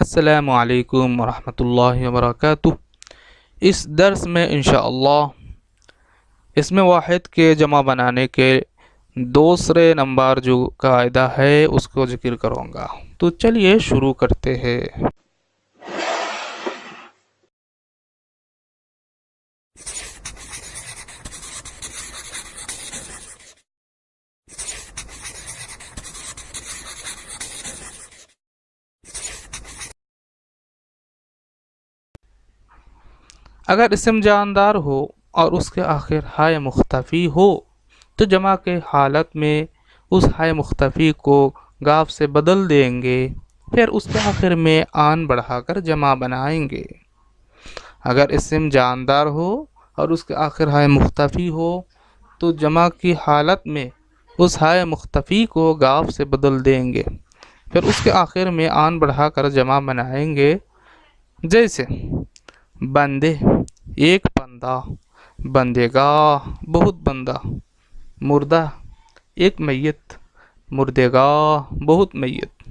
السلام علیکم ورحمۃ اللہ وبرکاتہ۔ اس درس میں انشاءاللہ اسم واحد کے جمع بنانے کے دوسرے نمبر جو قاعدہ ہے اس کو ذکر کروں گا، تو چلیے شروع کرتے ہیں۔ اگر اسم جاندار ہو اور اس کے آخر ہائے مختفی ہو تو جمع کے حالت میں اس ہائے مختفی کو گاف سے بدل دیں گے، پھر اس کے آخر میں آن بڑھا کر جمع بنائیں گے۔ اگر اسم جاندار ہو اور اس کے آخر ہائے مختفی ہو تو جمع کی حالت میں اس ہائے مختفی کو گاف سے بدل دیں گے، پھر اس کے آخر میں آن بڑھا کر جمع بنائیں گے۔ جیسے بندے ایک بندہ، بندے گاہ بہت بندہ، مردہ ایک میت، مردے گاہ بہت میت۔